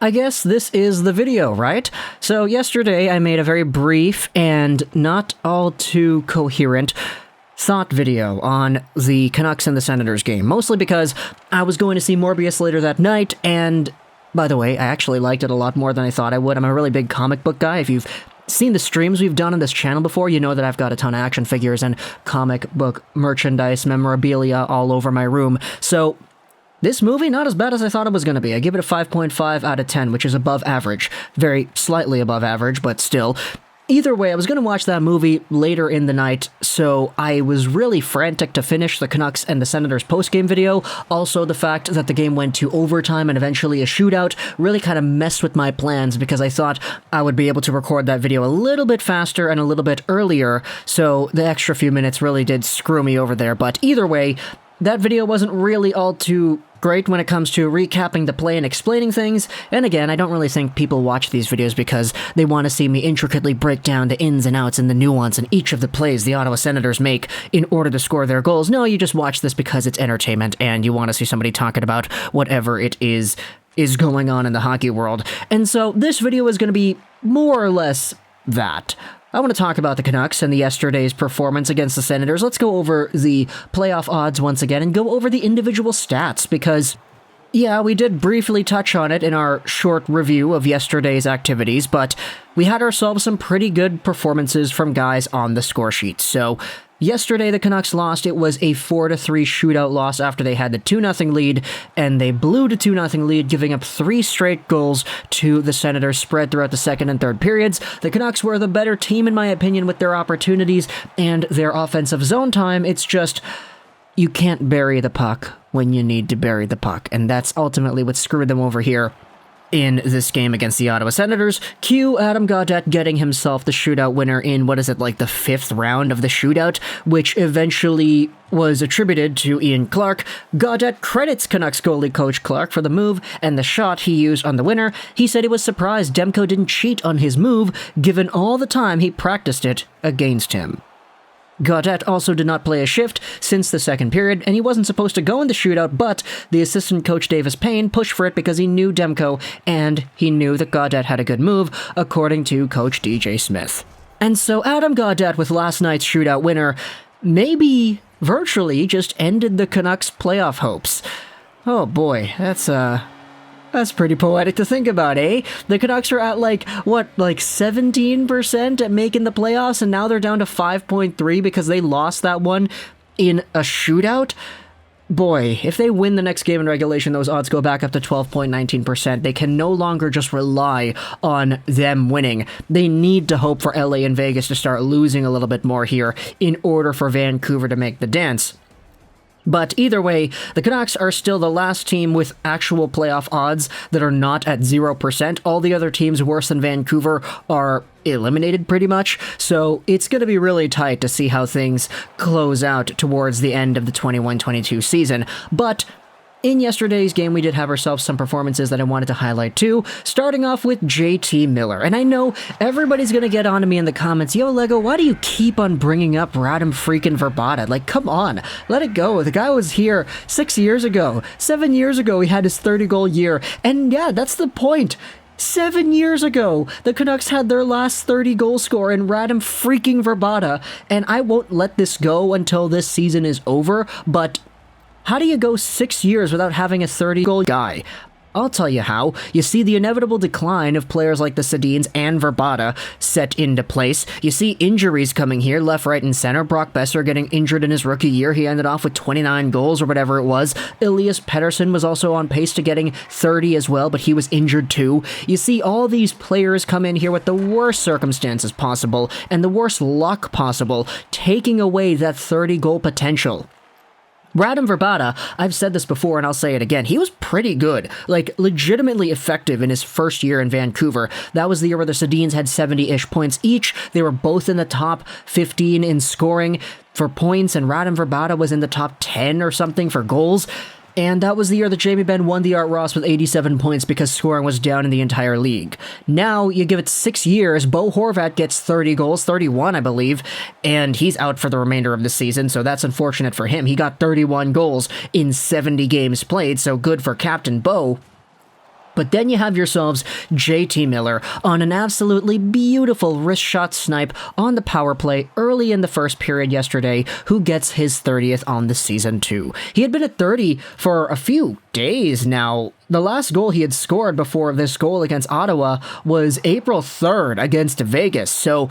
I guess this is the video, right? So yesterday I made a very brief and not all too coherent thought video on the Canucks and the Senators game, mostly because I was going to see Morbius later that night, and by the way, I actually liked it a lot more than I thought I would. I'm a really big comic book guy. If you've seen the streams we've done on this channel before, you know that I've got a ton of action figures and comic book merchandise memorabilia all over my room. So this movie, not as bad as I thought it was going to be. I give it a 5.5 out of 10, which is above average. Very slightly above average, but still. Either way, I was going to watch that movie later in the night, so I was really frantic to finish the Canucks and the Senators post-game video. Also, the fact that the game went to overtime and eventually a shootout really kind of messed with my plans because I thought I would be able to record that video a little bit faster and a little bit earlier, so the extra few minutes really did screw me over there. But either way, that video wasn't really all too great when it comes to recapping the play and explaining things, and again, I don't really think people watch these videos because they want to see me intricately break down the ins and outs and the nuance in each of the plays the Ottawa Senators make in order to score their goals. No, you just watch this because it's entertainment and you want to see somebody talking about whatever it is going on in the hockey world. And so this video is going to be more or less that. I want to talk about the Canucks and yesterday's performance against the Senators. Let's go over the playoff odds once again and go over the individual stats because, yeah, we did briefly touch on it in our short review of yesterday's activities, but we had ourselves some pretty good performances from guys on the score sheet. So yesterday, the Canucks lost. It was a 4-3 shootout loss after they had the 2-0 lead, and they blew the 2-0 lead, giving up 3 straight goals to the Senators spread throughout the second and third periods. The Canucks were the better team, in my opinion, with their opportunities and their offensive zone time. It's just, you can't bury the puck when you need to bury the puck, and that's ultimately what screwed them over here in this game against the Ottawa Senators. Cue Adam Gaudette getting himself the shootout winner in, what is it, like the 5th round of the shootout, which eventually was attributed to Ian Clarke. Gaudette credits Canucks goalie coach Clarke for the move and the shot he used on the winner. He said he was surprised Demko didn't cheat on his move, given all the time he practiced it against him. Gaudette also did not play a shift since the second period, and he wasn't supposed to go in the shootout, but the assistant coach Davis Payne pushed for it because he knew Demko, and he knew that Gaudette had a good move, according to Coach DJ Smith. And so Adam Gaudette, with last night's shootout winner, maybe virtually just ended the Canucks' playoff hopes. Oh boy, that's pretty poetic to think about, eh? The Canucks are at like 17% at making the playoffs, and now they're down to 5.3 because they lost that one in a shootout? Boy, if they win the next game in regulation, those odds go back up to 12.19%. They can no longer just rely on them winning. They need to hope for LA and Vegas to start losing a little bit more here in order for Vancouver to make the dance. But either way, the Canucks are still the last team with actual playoff odds that are not at 0%. All the other teams worse than Vancouver are eliminated pretty much, so it's going to be really tight to see how things close out towards the end of the 21-22 season. But in yesterday's game, we did have ourselves some performances that I wanted to highlight too, starting off with JT Miller. And I know everybody's going to get on to me in the comments, yo, Lego, why do you keep on bringing up Radim freaking Vrbata? Like, come on, let it go. The guy was here 6 years ago. 7 years ago, he had his 30-goal year. And yeah, that's the point. 7 years ago, the Canucks had their last 30-goal scorer in Radim freaking Vrbata. And I won't let this go until this season is over, but how do you go 6 years without having a 30-goal guy? I'll tell you how. You see the inevitable decline of players like the Sedins and Vrbata set into place. You see injuries coming here, left, right, and center. Brock Besser getting injured in his rookie year. He ended off with 29 goals or whatever it was. Elias Pettersson was also on pace to getting 30 as well, but he was injured too. You see all these players come in here with the worst circumstances possible and the worst luck possible, taking away that 30-goal potential. Radim Vrbata, I've said this before and I'll say it again, he was pretty good, like legitimately effective in his first year in Vancouver. That was the year where the Sedins had 70-ish points each. They were both in the top 15 in scoring for points, and Radim Vrbata was in the top 10 or something for goals. And that was the year that Jamie Benn won the Art Ross with 87 points because scoring was down in the entire league. Now, you give it 6 years, Bo Horvat gets 30 goals, 31 I believe, and he's out for the remainder of the season, so that's unfortunate for him. He got 31 goals in 70 games played, so good for Captain Bo. But then you have yourselves JT Miller on an absolutely beautiful wrist shot snipe on the power play early in the first period yesterday, who gets his 30th on the season too. He had been at 30 for a few days now. The last goal he had scored before this goal against Ottawa was April 3rd against Vegas, so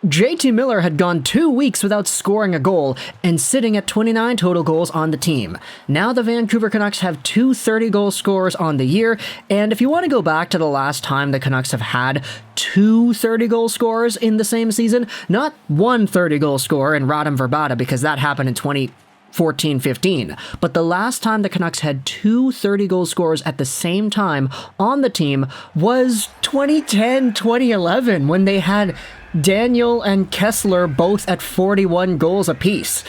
JT Miller had gone 2 weeks without scoring a goal and sitting at 29 total goals on the team. Now the Vancouver Canucks have 2 30-goal scorers on the year, and if you want to go back to the last time the Canucks have had 2 30-goal scorers in the same season, not one 30-goal scorer in Radim Vrbata, because that happened in 2014-15, but the last time the Canucks had 2 30-goal scorers at the same time on the team was 2010-2011, when they had Daniel and Kessler both at 41 goals apiece.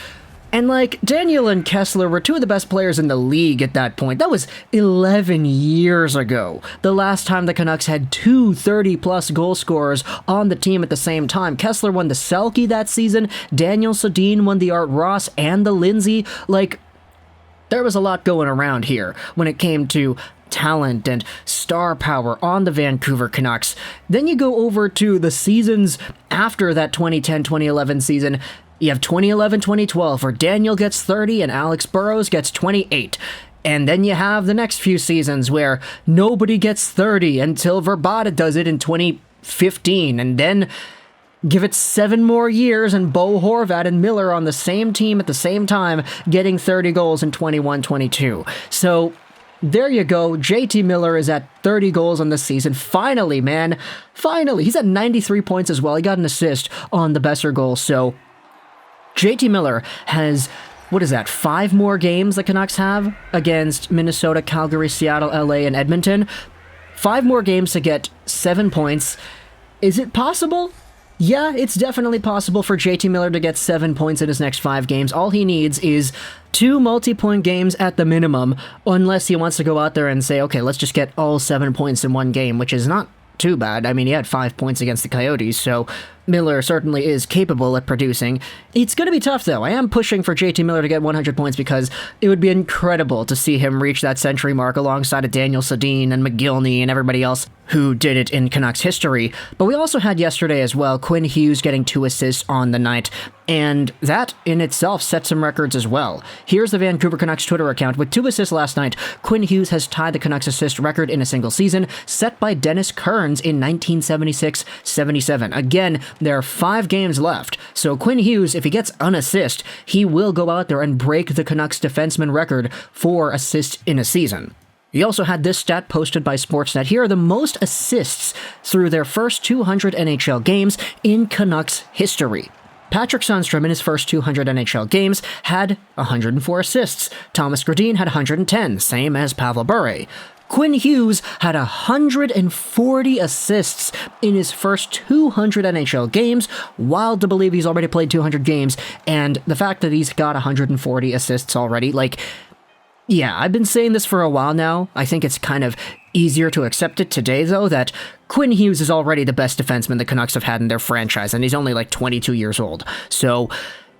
And Daniel and Kessler were 2 of the best players in the league at that point. That was 11 years ago. The last time the Canucks had 2 30-plus goal scorers on the team at the same time. Kessler won the Selke that season. Daniel Sedin won the Art Ross and the Lindsay. There was a lot going around here when it came to talent and star power on the Vancouver Canucks. Then you go over to the seasons after that 2010-2011 season. You have 2011-2012, where Daniel gets 30 and Alex Burrows gets 28. And then you have the next few seasons where nobody gets 30 until Vrbata does it in 2015. And then give it 7 more years and Bo Horvat and Miller on the same team at the same time getting 30 goals in 21-22. So there you go. JT Miller is at 30 goals on the season. Finally, man. Finally. He's at 93 points as well. He got an assist on the Besser goal. So JT Miller has, 5 more games the Canucks have against Minnesota, Calgary, Seattle, LA, and Edmonton. 5 more games to get 7 points. Is it possible? Yeah, it's definitely possible for JT Miller to get 7 points in his next 5 games. All he needs is 2 multi-point games at the minimum, unless he wants to go out there and say, okay, let's just get all 7 points in one game, which is not too bad. I mean, he had 5 points against the Coyotes, so Miller certainly is capable at producing. It's going to be tough, though. I am pushing for JT Miller to get 100 points because it would be incredible to see him reach that century mark alongside of Daniel Sedin and McGillney and everybody else who did it in Canucks history. But we also had yesterday as well Quinn Hughes getting 2 assists on the night, and that in itself set some records as well. Here's the Vancouver Canucks Twitter account. With 2 assists last night, Quinn Hughes has tied the Canucks assist record in a single season, set by Dennis Kearns in 1976-77. Again, there are 5 games left, so Quinn Hughes, if he gets an assist, he will go out there and break the Canucks defenseman record for assists in a season. He also had this stat posted by Sportsnet. Here are the most assists through their first 200 NHL games in Canucks history. Patrick Sundstrom in his first 200 NHL games had 104 assists. Thomas Gradin had 110, same as Pavel Bure. Quinn Hughes had 140 assists in his first 200 NHL games. Wild to believe he's already played 200 games, and the fact that he's got 140 assists already, yeah, I've been saying this for a while now. I think it's kind of easier to accept it today, though, that Quinn Hughes is already the best defenseman the Canucks have had in their franchise, and he's only 22 years old. So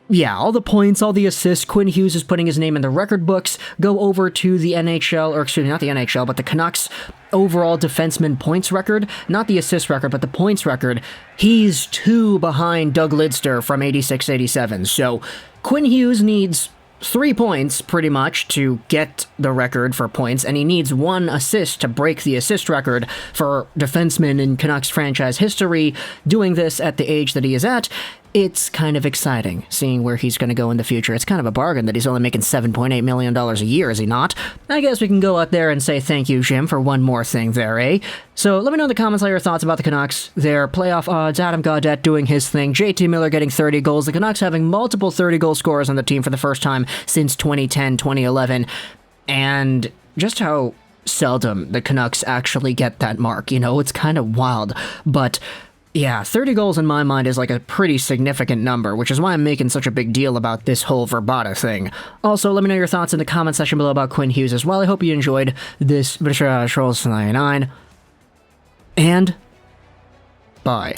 yeah, all the points, all the assists, Quinn Hughes is putting his name in the record books. Go over to the NHL, or excuse me, not the NHL, but the Canucks overall defenseman points record. Not the assist record, but the points record. He's 2 behind Doug Lidster from 86-87. So Quinn Hughes needs 3 points, pretty much, to get the record for points, and he needs 1 assist to break the assist record for defensemen in Canucks franchise history. Doing this at the age that he is at, it's kind of exciting, seeing where he's going to go in the future. It's kind of a bargain that he's only making $7.8 million a year, is he not? I guess we can go out there and say thank you, Jim, for one more thing there, eh? So let me know in the comments all your thoughts about the Canucks, their playoff odds, Adam Gaudette doing his thing, JT Miller getting 30 goals, the Canucks having multiple 30-goal scorers on the team for the first time since 2010-2011, and just how seldom the Canucks actually get that mark. It's kind of wild, but yeah, 30 goals in my mind is a pretty significant number, which is why I'm making such a big deal about this whole Vrbata thing. Also, let me know your thoughts in the comment section below about Quinn Hughes as well. I hope you enjoyed this Trolls 99, and bye.